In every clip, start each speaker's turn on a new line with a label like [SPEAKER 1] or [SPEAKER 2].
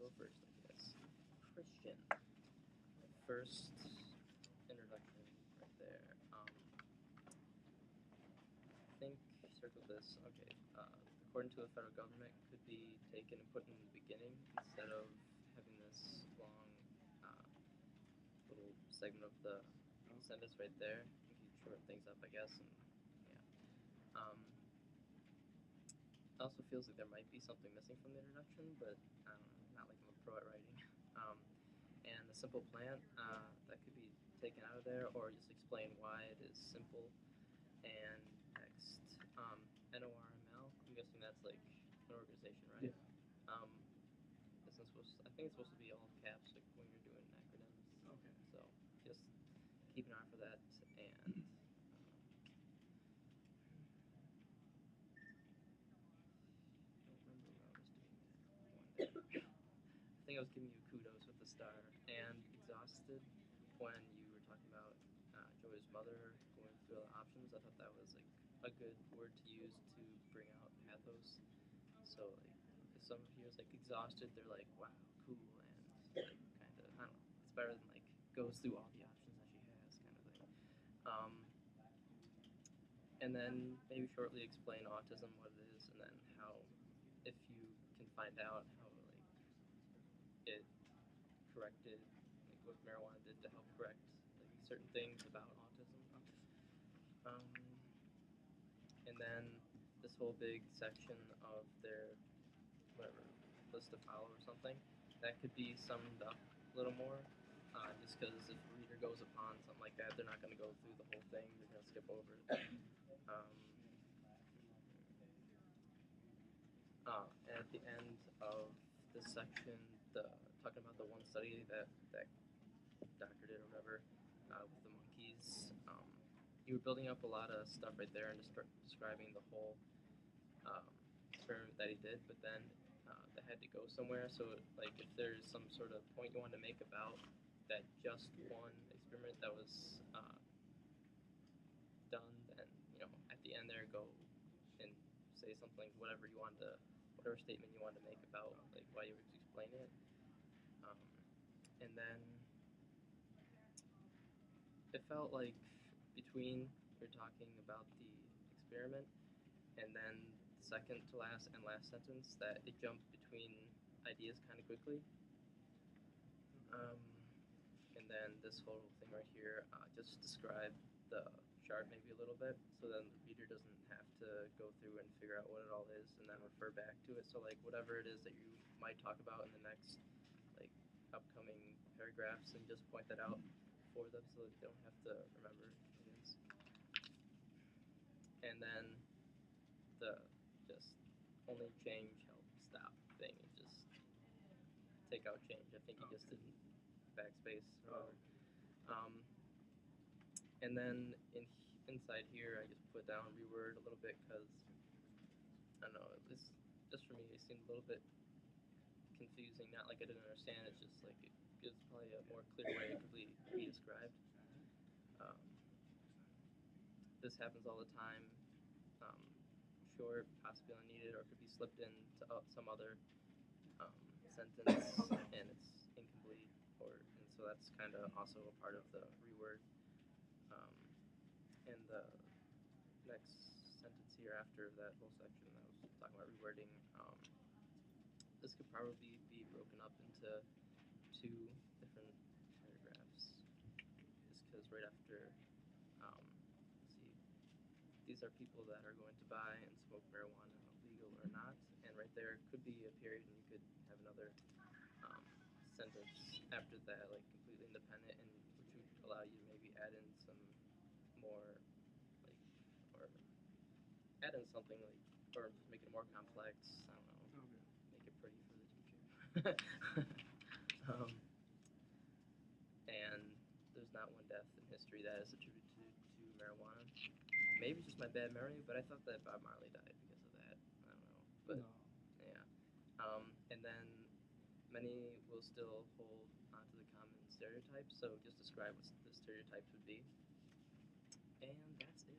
[SPEAKER 1] go first, I guess. Christian. My first introduction right there. I think circle this. Okay. According to the federal government, could be taken and put in the beginning instead of having this long uh, little segment of the sentence right there. You can shorten things up, I guess, and yeah. Also feels like there might be something missing from the introduction, but I don't know, not like I'm a pro at writing. Um, and the simple plant, that could be taken out of there, or just explain why it is simple. And next, NORML, I'm guessing that's like an organization, right?
[SPEAKER 2] Yeah.
[SPEAKER 1] I think it's supposed to be all caps like when you're doing acronyms.
[SPEAKER 2] Okay.
[SPEAKER 1] So just keep an eye for that. And I don't remember what I was doing one day. I think I was giving you kudos with the star and exhausted when you were talking about Joey's mother going through all the options. I thought that was like a good word to use to bring out pathos. So like if someone hears like exhausted, they're like, wow, cool, and like kind of I don't know. It's better than like goes through all the options that she has kind of thing. Um, and then maybe shortly explain autism, what it is, and then how if you can find out how like it corrected like what marijuana did to help correct like certain things about autism. Um, and then this whole big section of their whatever list to follow or something that could be summed up a little more. Just because if a reader goes upon something like that, they're not going to go through the whole thing. They're going to skip over it. Um, and at the end of this section, the talking about the one study that doctor did or whatever with the monkeys. You were building up a lot of stuff right there and just describing the whole um, experiment that he did, but then that had to go somewhere. So, like, if there's some sort of point you want to make about that just one experiment that was done, then at the end there, go and say something, whatever you wanted to, whatever statement you wanted to make about like why you were explaining it, um, and then it felt like between you're talking about the experiment and then the second to last and last sentence that it jumped between ideas kind of quickly. Um, and then this whole thing right here, just describe the chart maybe a little bit, so then the reader doesn't have to go through and figure out what it all is and then refer back to it. So like whatever it is that you might talk about in the next like upcoming paragraphs, and just point that out for them so that they don't have to remember what it is. And then the just only change help stop thing, and just take out change. I think he just didn't backspace or whatever. And then inside here, I just put down reword a little bit because I don't know. This just for me, it seemed a little bit confusing. Not like I didn't understand. It's just like it gives probably a more clear way it could be described. Um, this happens all the time. Um, short, possibly unneeded, or it could be slipped into some other sentence and it's incomplete, and so that's kind of also a part of the reword. Um, and the next sentence here after that whole section that was talking about rewording, this could probably be broken up into two different paragraphs, just because right after, let's see, these are people that are going to buy and smoke marijuana, legal or not, and right there could be a period, and you could have another sentence after that, like completely independent, and which would allow you to maybe add in some more, like, or add in something like, or just make it more complex. I don't know.
[SPEAKER 2] Okay.
[SPEAKER 1] Make it pretty for the teacher. um, and there's not one death in history that is attributed to marijuana. Maybe it's just my bad memory, but I thought that Bob Marley died because of that. I don't know, but
[SPEAKER 2] No.
[SPEAKER 1] yeah. And then many will still hold onto the common stereotypes, so just describe what the stereotypes would be. And that's it.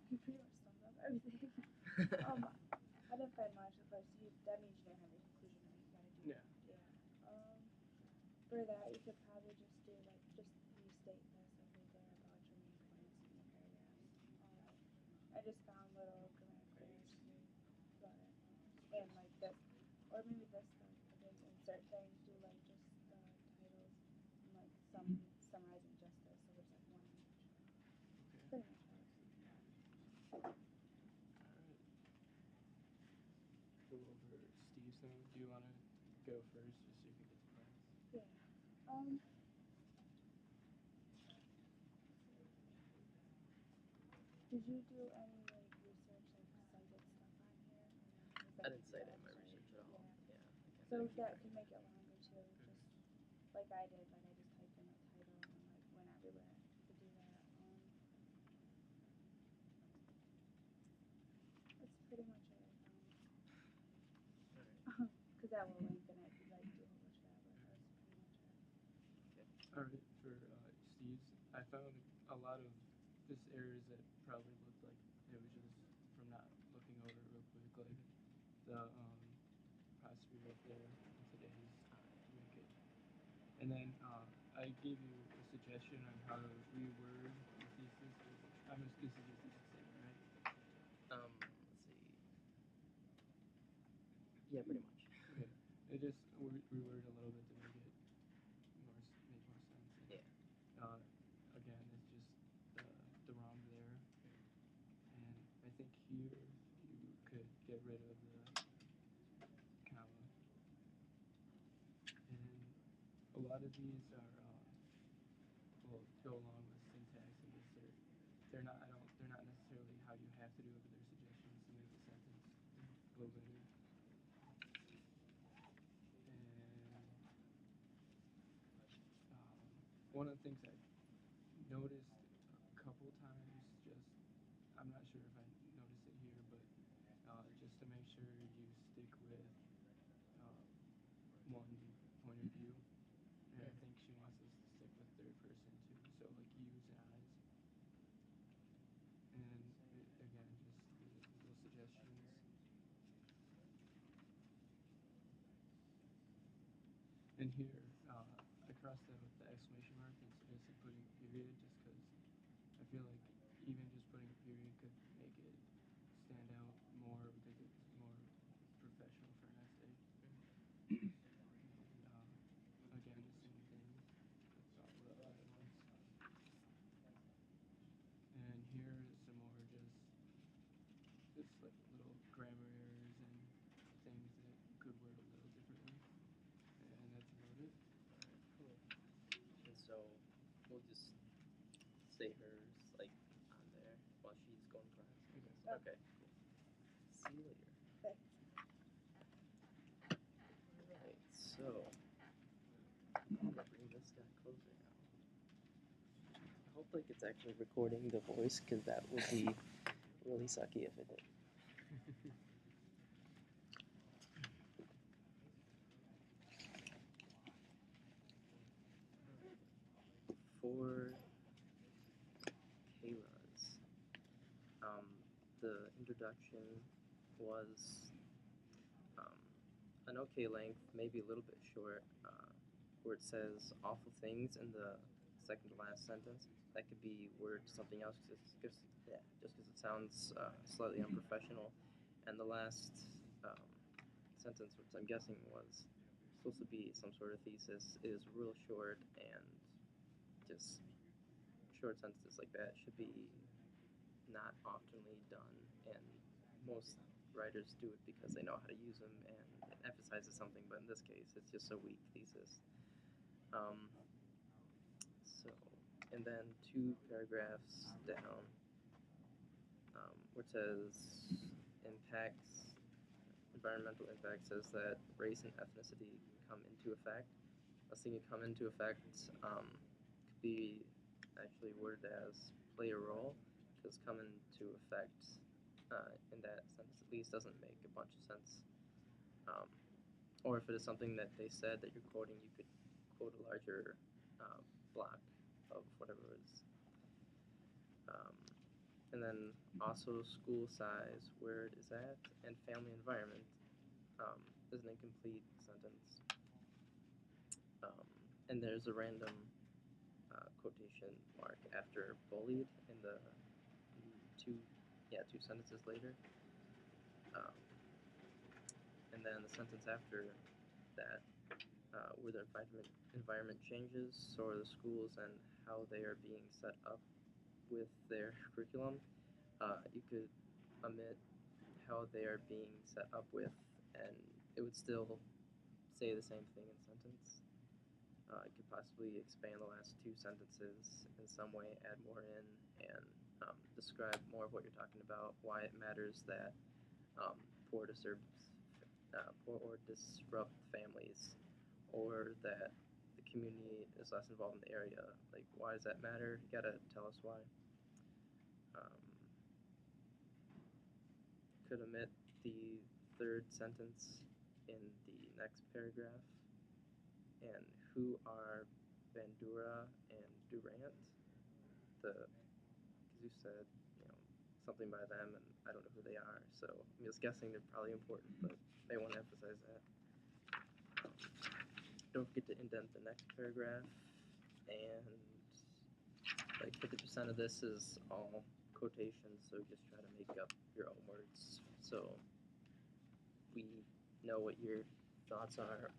[SPEAKER 3] You pretty much summed up everything. I didn't find much at first. That means you didn't have a conclusion, right?
[SPEAKER 2] for that, you could probably just do like just restate this over there about your main points in the paragraphs. I just found little grammatical errors, but and like this, or maybe this stuff. I didn't insert things. Do like just the titles and like some summarizing just this. So there's like one in each.
[SPEAKER 1] Okay.
[SPEAKER 2] Pretty much what I was thinking.
[SPEAKER 1] Alright. Go over Steve's now. Do you want to go first just so you can get to class?
[SPEAKER 2] Yeah. Did you do any like research, like cited stuff on here?
[SPEAKER 1] I didn't cite it in my research at all.
[SPEAKER 2] Yeah.
[SPEAKER 1] Yeah.
[SPEAKER 2] So that could make it longer too. Just like I did, like I just typed in a title and like went everywhere to do that. That's pretty much it I found.
[SPEAKER 1] Alright.
[SPEAKER 2] Because that will lengthen it if you like do a whole bunch of that, but that's pretty much it.
[SPEAKER 1] Alright, for Steve's, I found a lot of just errors that probably looked like it was just from not looking over it real quick, like the apostrophe right there in today's to make it. And then I gave you a suggestion on how to reword the thesis. I'm just this is your thesis statement, right? Let's see. Yeah, pretty much. Okay. It just reword a little bit to make it make more sense. And, again, it's just the wrong there. And I think here you could get rid of the comma. And a lot of these are will go along with syntax and just they're not necessarily how you have to do it, but they're suggestions to make the sentence a little better. And one of the things I noticed a couple times, just I'm not sure if I noticed it here, but just to make sure you stick with one point of view. And I think she wants us to stick with third person too, so like yous and I's. And again, just little suggestions. And here, I crossed out the exclamation mark and suggested putting a period just because I feel like even just putting a period could make it stand out more because it's more professional for an essay. And again, the same thing with all the other ones. And here is some more just like little grammar errors and things that you could word a little differently. And that's about it.
[SPEAKER 3] Alright, cool. And so we'll just say hers like on there while she's going to class. I guess.
[SPEAKER 2] Oh.
[SPEAKER 3] Okay, cool. See you later.
[SPEAKER 2] Okay.
[SPEAKER 3] Alright, so I'm gonna bring this guy closer now. I hope like it's actually recording the voice because that would be really sucky if it did. For Kayla's, the introduction was an okay length, maybe a little bit short, where it says awful things in the second to last sentence. That could be worded something else just because it sounds slightly unprofessional. And the last sentence, which I'm guessing was supposed to be some sort of thesis, is real short, and just short sentences like that should be not oftenly done, and most writers do it because they know how to use them and it emphasizes something, but in this case it's just a weak thesis. So, and then 2 paragraphs down, where it says impacts, environmental impact, says that race and ethnicity come into effect. I was thinking come into effect could be actually worded as play a role, because come into effect in that sentence at least doesn't make a bunch of sense. Or if it is something that they said that you're quoting, you could quote a larger block of whatever it is. And then also school size, where it is at, and family environment is an incomplete sentence. and there's a random quotation mark after bullied in the two sentences later. Um, and then the sentence after that, where the environment changes, so are the schools and how they are being set up with their curriculum. You could omit how they are being set up with, and it would still say the same thing in sentence. You could possibly expand the last two sentences in some way, add more in, and describe more of what you're talking about, why it matters that poor or disrupt families, or that the community is less involved in the area. Like, why does that matter? You gotta tell us why. Could omit the third sentence in the next paragraph. And who are Bandura and Durant? Because you said, something by them, and I don't know who they are. So I'm just guessing they're probably important, but they want to emphasize that. Don't forget to indent the next paragraph. And like 50% of this is all quotations, so just try to make up your own words. So we know what your thoughts are.